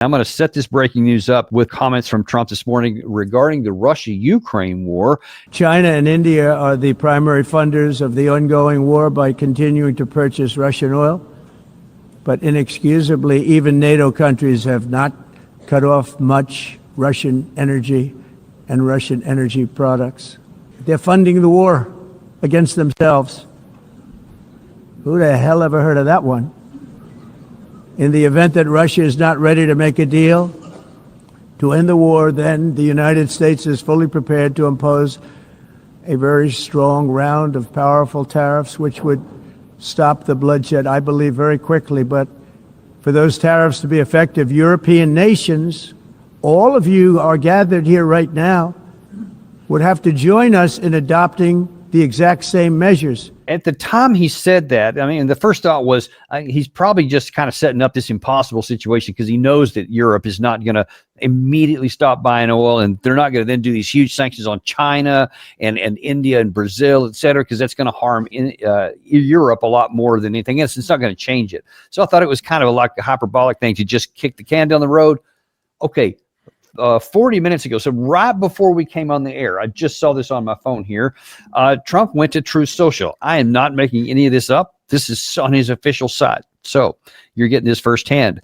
I'm going to set this breaking news up with comments from Trump this morning regarding the Russia-Ukraine war. China and India are the primary funders of the ongoing war by continuing to purchase Russian oil. But inexcusably, even NATO countries have not cut off much Russian energy and Russian energy products. They're funding the war against themselves. Who the hell ever heard of that one? In the event that Russia is not ready to make a deal to end the war, then the United States is fully prepared to impose a very strong round of powerful tariffs, which would stop the bloodshed, I believe, very quickly. But for those tariffs to be effective, European nations, all of you are gathered here right now, would have to join us in adopting the exact same measures. At the time he said that, I mean, the first thought was he's probably just kind of setting up this impossible situation because he knows that Europe is not going to immediately stop buying oil, and they're not going to then do these huge sanctions on China and India and Brazil, et cetera, because that's going to harm Europe a lot more than anything else. It's not going to change it. So I thought it was kind of like a hyperbolic thing to just kick the can down the road. Okay. 40 minutes ago, so right before we came on the air, I just saw this on my phone here. Trump went to Truth Social. I am not making any of this up. This is on his official site. So you're getting this firsthand.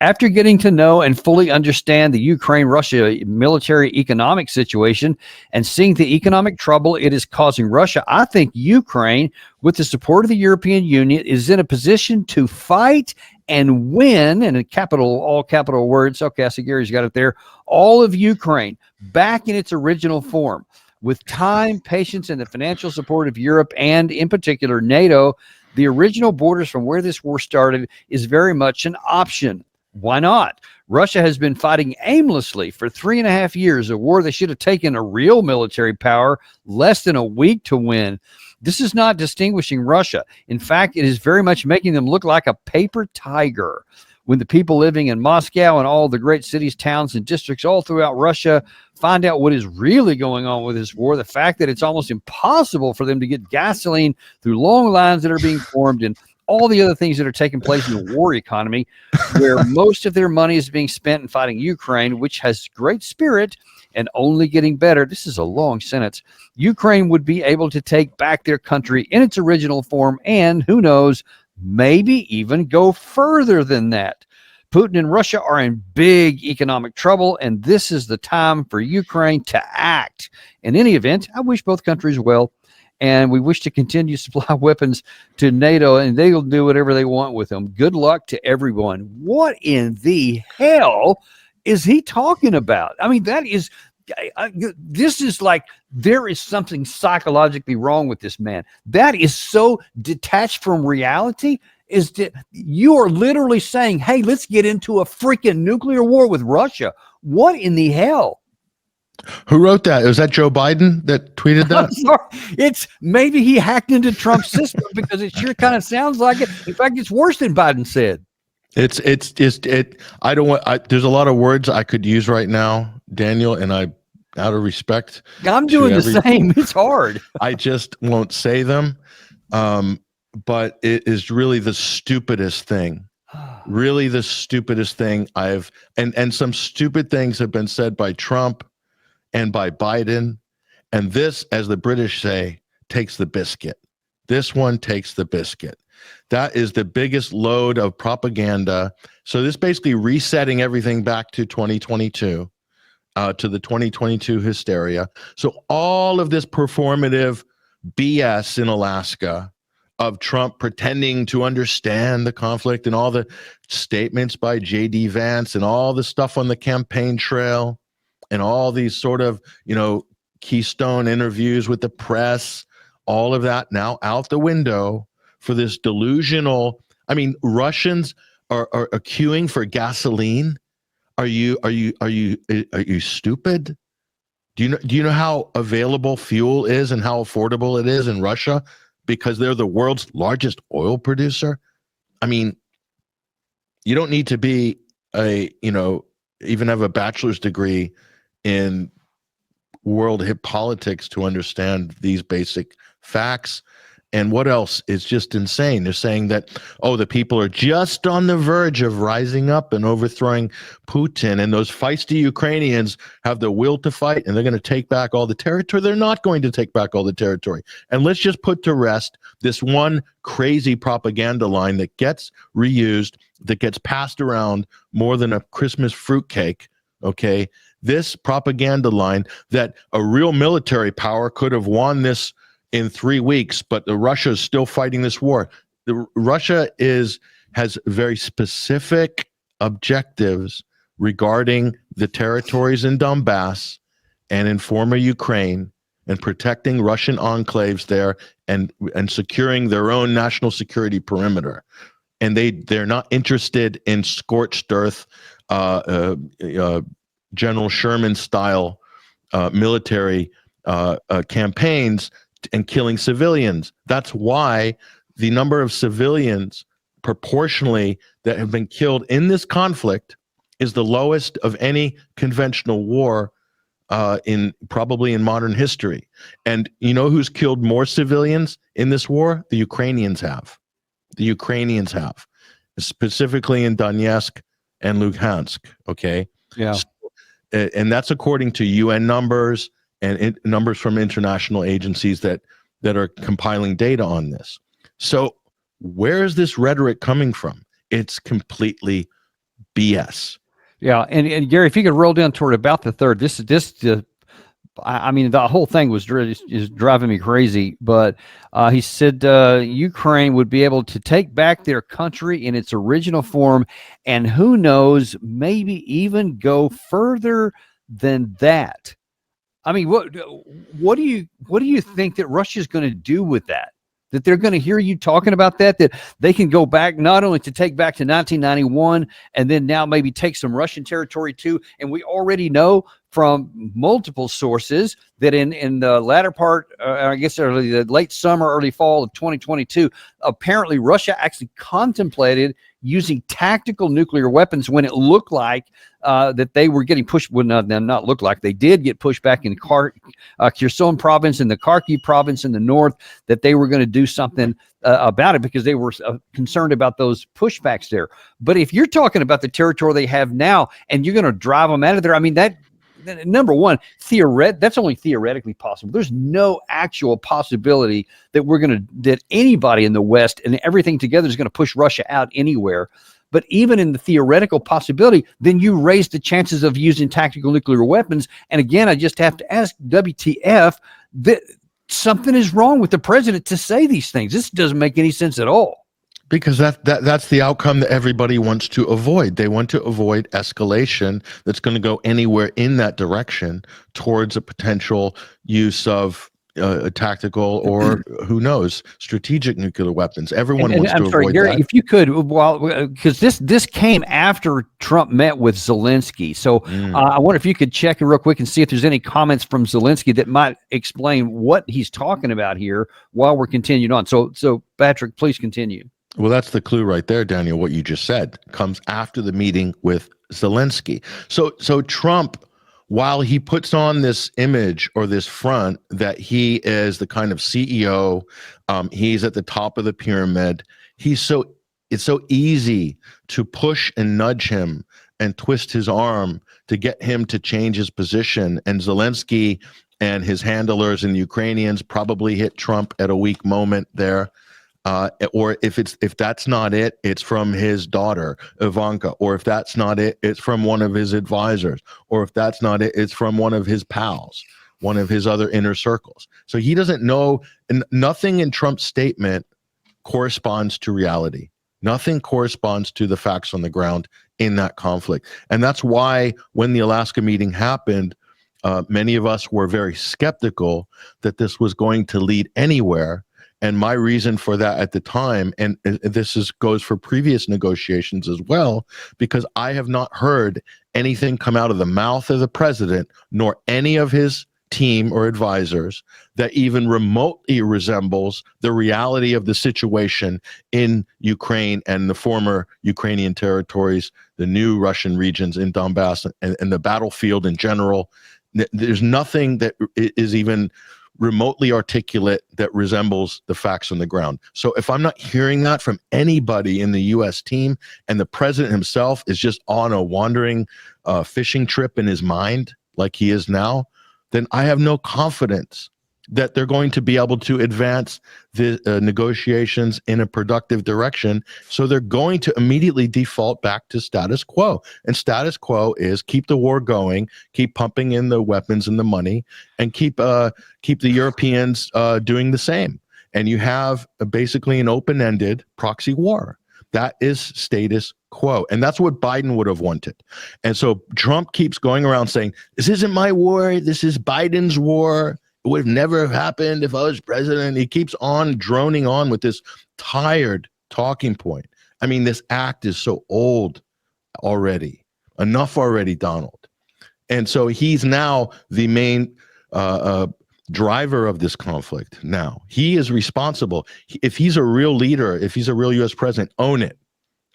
After getting to know and fully understand the Ukraine-Russia military economic situation and seeing the economic trouble it is causing Russia, I think Ukraine, with the support of the European Union, is in a position to fight and win, and in capital, all capital words, okay, I see Gary's got it there, all of Ukraine back in its original form. With time, patience, and the financial support of Europe and, in particular, NATO, the original borders from where this war started is very much an option. Why not? Russia has been fighting aimlessly for 3.5 years, a war that should have taken a real military power less than a week to win. This is not distinguishing Russia. In fact, it is very much making them look like a paper tiger. When the people living in Moscow and all the great cities, towns, and districts all throughout Russia find out what is really going on with this war, the fact that it's almost impossible for them to get gasoline through long lines that are being formed and all the other things that are taking place in the war economy, where most of their money is being spent in fighting Ukraine, which has great spirit and only getting better. This is a long sentence. Ukraine would be able to take back their country in its original form and, who knows, maybe even go further than that. Putin and Russia are in big economic trouble, and this is the time for Ukraine to act. In any event, I wish both countries well, and we wish to continue to supply weapons to NATO, and they will do whatever they want with them. Good luck to everyone. What in the hell is he talking about? I mean, that is... this is like there is something psychologically wrong with this man. That is so detached from reality. Is that you are literally saying, hey, let's get into a freaking nuclear war with Russia. What in the hell? Who wrote that? Was that Joe Biden that tweeted that? It's maybe he hacked into Trump's system because it sure kind of sounds like it. In fact, it's worse than Biden said. I don't want, there's a lot of words I could use right now, Daniel, and out of respect, I'm doing the same. It's hard. I just won't say them. But it is really the stupidest thing, really the stupidest thing and some stupid things have been said by Trump and by Biden. And this, as the British say, takes the biscuit. This one takes the biscuit. That is the biggest load of propaganda. So this basically resetting everything back to 2022, to the 2022 hysteria. So all of this performative BS in Alaska of Trump pretending to understand the conflict and all the statements by J.D. Vance and all the stuff on the campaign trail and all these sort of, keystone interviews with the press, all of that now out the window for this delusional. I mean, Russians are queuing for gasoline. Are you stupid? Do you know how available fuel is and how affordable it is in Russia? Because they're the world's largest oil producer. I mean, you don't need to be even have a bachelor's degree in world politics to understand these basic facts. And what else is just insane? They're saying that, oh, the people are just on the verge of rising up and overthrowing Putin, and those feisty Ukrainians have the will to fight, and they're going to take back all the territory. They're not going to take back all the territory. And let's just put to rest this one crazy propaganda line that gets reused, that gets passed around more than a Christmas fruitcake, okay? This propaganda line that a real military power could have won this in 3 weeks, but Russia is still fighting this war. Russia has very specific objectives regarding the territories in Donbass and in former Ukraine, and protecting Russian enclaves there, and securing their own national security perimeter. And they're not interested in scorched earth, General Sherman style military campaigns and killing civilians. That's why the number of civilians proportionally that have been killed in this conflict is the lowest of any conventional war probably in modern history. And you know who's killed more civilians in this war? The Ukrainians have. The Ukrainians have, specifically in Donetsk and Luhansk. Okay. Yeah. And that's according to UN numbers and numbers from international agencies that are compiling data on this. So where is this rhetoric coming from? It's completely BS. Yeah, and Gary, if you could roll down toward about the third, I mean, the whole thing is driving me crazy. But he said Ukraine would be able to take back their country in its original form, and who knows, maybe even go further than that. I mean, what do you think that Russia's going to do with that? That they're going to hear you talking about that they can go back not only to take back to 1991 and then now maybe take some Russian territory too. And we already know from multiple sources that in the latter part, I guess the late summer, early fall of 2022, apparently Russia actually contemplated using tactical nuclear weapons when it looked like that they were getting pushed. Well, not look like, they did get pushed back in Kherson province and the Kharkiv province in the north, that they were going to do something about it because they were concerned about those pushbacks there. But if you're talking about the territory they have now and you're going to drive them out of there, I mean, that number one, that's only theoretically possible. There's no actual possibility that that anybody in the West and everything together is going to push Russia out anywhere. But even in the theoretical possibility, then you raise the chances of using tactical nuclear weapons. And again, I just have to ask, WTF, that something is wrong with the president to say these things. This doesn't make any sense at all. Because that's the outcome that everybody wants to avoid. They want to avoid escalation that's going to go anywhere in that direction towards a potential use of tactical or who knows, strategic nuclear weapons. Everyone wants to avoid Gary, that. if you could, because this came after Trump met with Zelensky. So I wonder if you could check it real quick and see if there's any comments from Zelensky that might explain what he's talking about here while we're continuing on. So Patrick, please continue. Well, that's the clue right there, Daniel. What you just said comes after the meeting with Zelensky. So Trump, while he puts on this image or this front that he is the kind of CEO, he's at the top of the pyramid. It's so easy to push and nudge him and twist his arm to get him to change his position. And Zelensky and his handlers and the Ukrainians probably hit Trump at a weak moment there. Or if that's not it, it's from his daughter, Ivanka. Or if that's not it, it's from one of his advisors. Or if that's not it, it's from one of his pals, one of his other inner circles. So he doesn't know, and nothing in Trump's statement corresponds to reality. Nothing corresponds to the facts on the ground in that conflict. And that's why when the Alaska meeting happened, many of us were very skeptical that this was going to lead anywhere. And my reason for that at the time, and this goes for previous negotiations as well, because I have not heard anything come out of the mouth of the president, nor any of his team or advisors, that even remotely resembles the reality of the situation in Ukraine and the former Ukrainian territories, the new Russian regions in Donbass, and the battlefield in general. There's nothing that is even remotely articulate that resembles the facts on the ground. So if I'm not hearing that from anybody in the U.S. team, and the president himself is just on a wandering fishing trip in his mind like he is now, then I have no confidence that they're going to be able to advance the negotiations in a productive direction. So they're going to immediately default back to status quo. And status quo is keep the war going, keep pumping in the weapons and the money, and keep the Europeans doing the same. And you have basically an open-ended proxy war. That is status quo. And that's what Biden would have wanted. And so Trump keeps going around saying, this isn't my war, this is Biden's war. It would have never happened if I was president. He keeps on droning on with this tired talking point. I mean, this act is so old already. Enough already, Donald. And so he's now the main driver of this conflict now. He is responsible. If he's a real leader, if he's a real U.S. president, own it.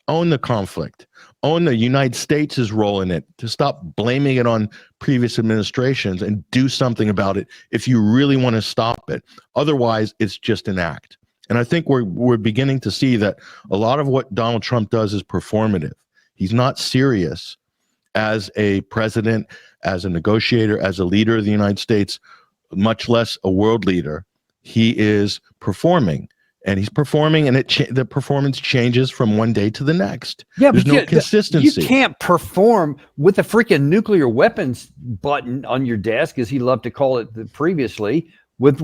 Own the conflict. Own the United States' role in it, to stop blaming it on previous administrations and do something about it if you really want to stop it. Otherwise, it's just an act. And I think we're beginning to see that a lot of what Donald Trump does is performative. He's not serious as a president, as a negotiator, as a leader of the United States, much less a world leader. He is performing. And he's performing, and the performance changes from one day to the next. Yeah, there's but no consistency. You can't perform with a freaking nuclear weapons button on your desk, as he loved to call it previously, with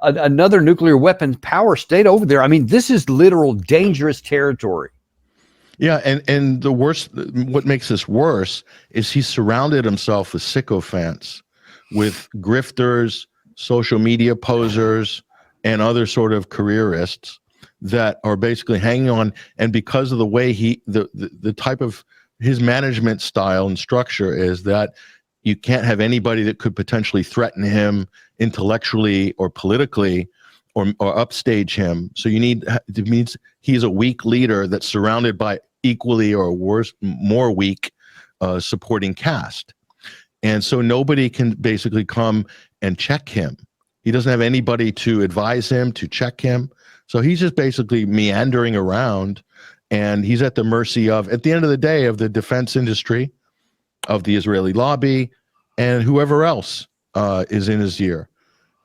another nuclear weapons power state over there. I mean, this is literal dangerous territory. Yeah, and the worst, what makes this worse is he's surrounded himself with sycophants, with grifters, social media posers, and other sort of careerists that are basically hanging on. And because of the way the type of his management style and structure is that you can't have anybody that could potentially threaten him intellectually or politically or upstage him. So it means he's a weak leader that's surrounded by equally or worse, more weak supporting cast. And so nobody can basically come and check him. He doesn't have anybody to advise him, to check him. So he's just basically meandering around, and he's at the mercy of, at the end of the day, of the defense industry, of the Israeli lobby, and whoever else is in his ear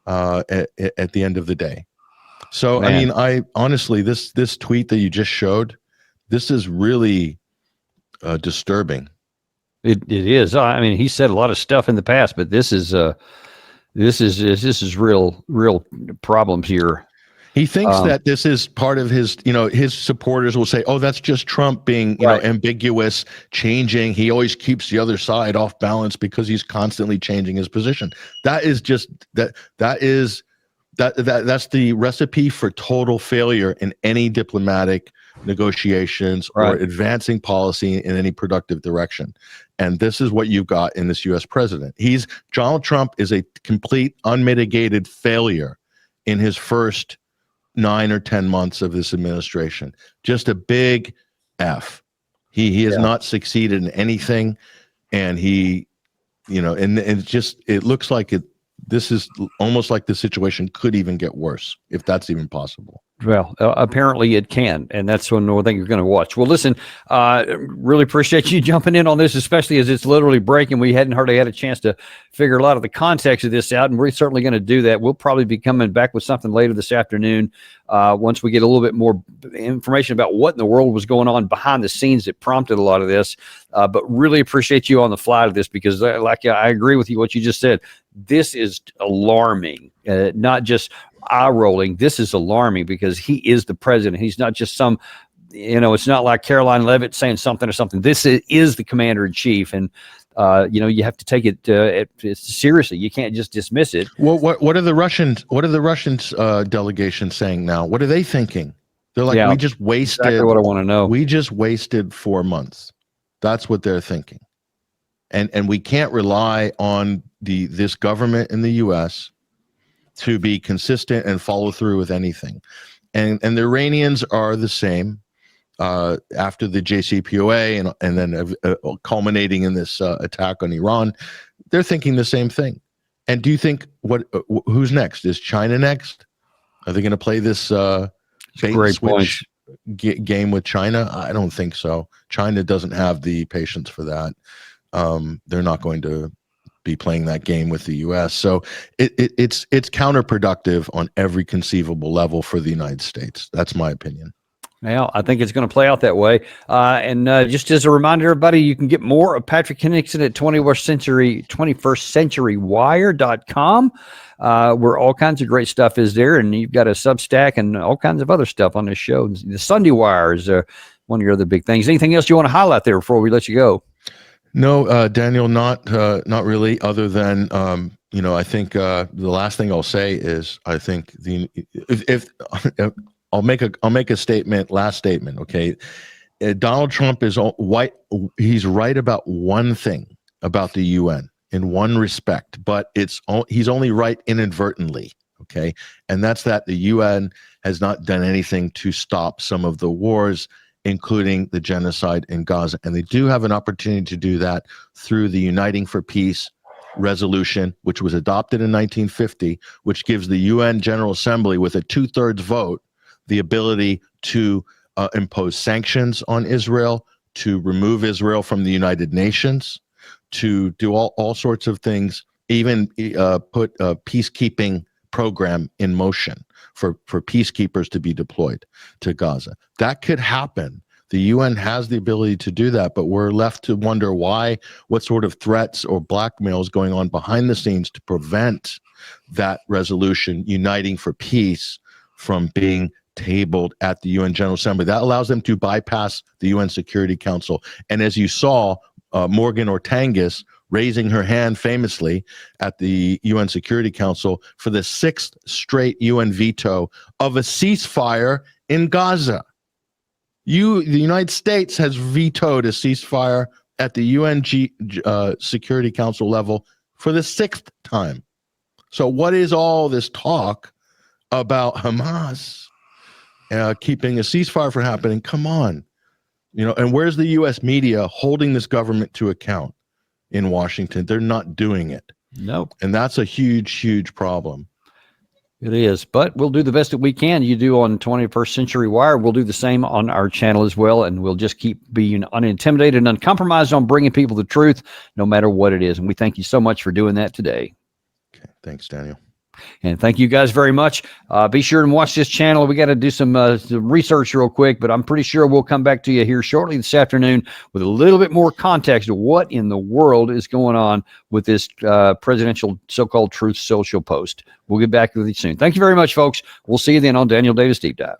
at the end of the day. So, man. I mean, I honestly, this tweet that you just showed, this is really disturbing. It is. I mean, he said a lot of stuff in the past, but this is real problems here. He thinks that this is part of his, his supporters will say, oh, that's just Trump being, ambiguous, changing. He always keeps the other side off balance because he's constantly changing his position. That is just that's the recipe for total failure in any diplomatic negotiations or advancing policy in any productive direction. And this is what you've got in this U.S. president. Donald Trump is a complete unmitigated failure in his first 9 or 10 months of this administration. Just a big F. He has not succeeded in anything. And he, and it looks like this is almost like the situation could even get worse, if that's even possible. Well, apparently it can, and that's one more thing you're going to watch. Well, listen, really appreciate you jumping in on this, especially as it's literally breaking. We hadn't hardly had a chance to figure a lot of the context of this out, and we're certainly going to do that. We'll probably be coming back with something later this afternoon once we get a little bit more information about what in the world was going on behind the scenes that prompted a lot of this. But really appreciate you on the fly to this because, I agree with you what you just said. This is alarming, not just eye-rolling. This is alarming because he is the president. He's not just some, it's not like Caroline Leavitt saying something or something. This is the commander-in-chief, and you have to take it seriously. You can't just dismiss it. Well, what are the Russians? What are the Russians delegation saying now? What are they thinking? They're like, we just wasted. Exactly what I want to know. We just wasted 4 months. That's what they're thinking, and we can't rely on this government in the U.S. to be consistent and follow through with anything. And the Iranians are the same after the JCPOA and then culminating in this attack on Iran. They're thinking the same thing. And do you think who's next? Is China next? Are they going to play this bait and switch game with China? I don't think so. China doesn't have the patience for that. They're not going to be playing that game with the U.S. So it's counterproductive on every conceivable level for the United States. That's my opinion. Well, I think it's going to play out that way. And just as a reminder, everybody, you can get more of Patrick Henningsen at 21stcenturywire.com, where all kinds of great stuff is there. And you've got a Substack and all kinds of other stuff on this show. The Sunday Wire is one of your other big things. Anything else you want to highlight there before we let you go? No, Daniel, not really. Other than I think the last thing I'll say is I think if I'll make a statement. Last statement, okay. Donald Trump is white. He's right about one thing about the UN in one respect, but he's only right inadvertently. Okay, and that's that the UN has not done anything to stop some of the wars, including the genocide in Gaza. And they do have an opportunity to do that through the Uniting for Peace resolution, which was adopted in 1950, which gives the UN General Assembly with a 2/3 vote the ability to impose sanctions on Israel, to remove Israel from the United Nations, to do all sorts of things, even put a peacekeeping program in motion for peacekeepers to be deployed to Gaza. That could happen. The UN has the ability to do that, but we're left to wonder what sort of threats or blackmail is going on behind the scenes to prevent that resolution, Uniting for Peace, from being tabled at the UN General Assembly. That allows them to bypass the UN Security Council. And as you saw, Morgan Ortangis raising her hand famously at the UN Security Council for the 6th straight UN veto of a ceasefire in Gaza. The United States has vetoed a ceasefire at the UN Security Council level for the 6th time. So what is all this talk about Hamas keeping a ceasefire from happening? Come on. And where's the U.S. media holding this government to account in Washington? They're not doing it. Nope. And that's a huge, huge problem. It is, but we'll do the best that we can. You do on 21st Century Wire. We'll do the same on our channel as well, and we'll just keep being unintimidated and uncompromised on bringing people the truth, no matter what it is. And we thank you so much for doing that today. Okay, thanks, Daniel. And thank you guys very much. Be sure and watch this channel. We got to do some research real quick, but I'm pretty sure we'll come back to you here shortly this afternoon with a little bit more context of what in the world is going on with this presidential so-called Truth Social post. We'll get back with you soon. Thank you very much, folks. We'll see you then on Daniel Davis Deep Dive.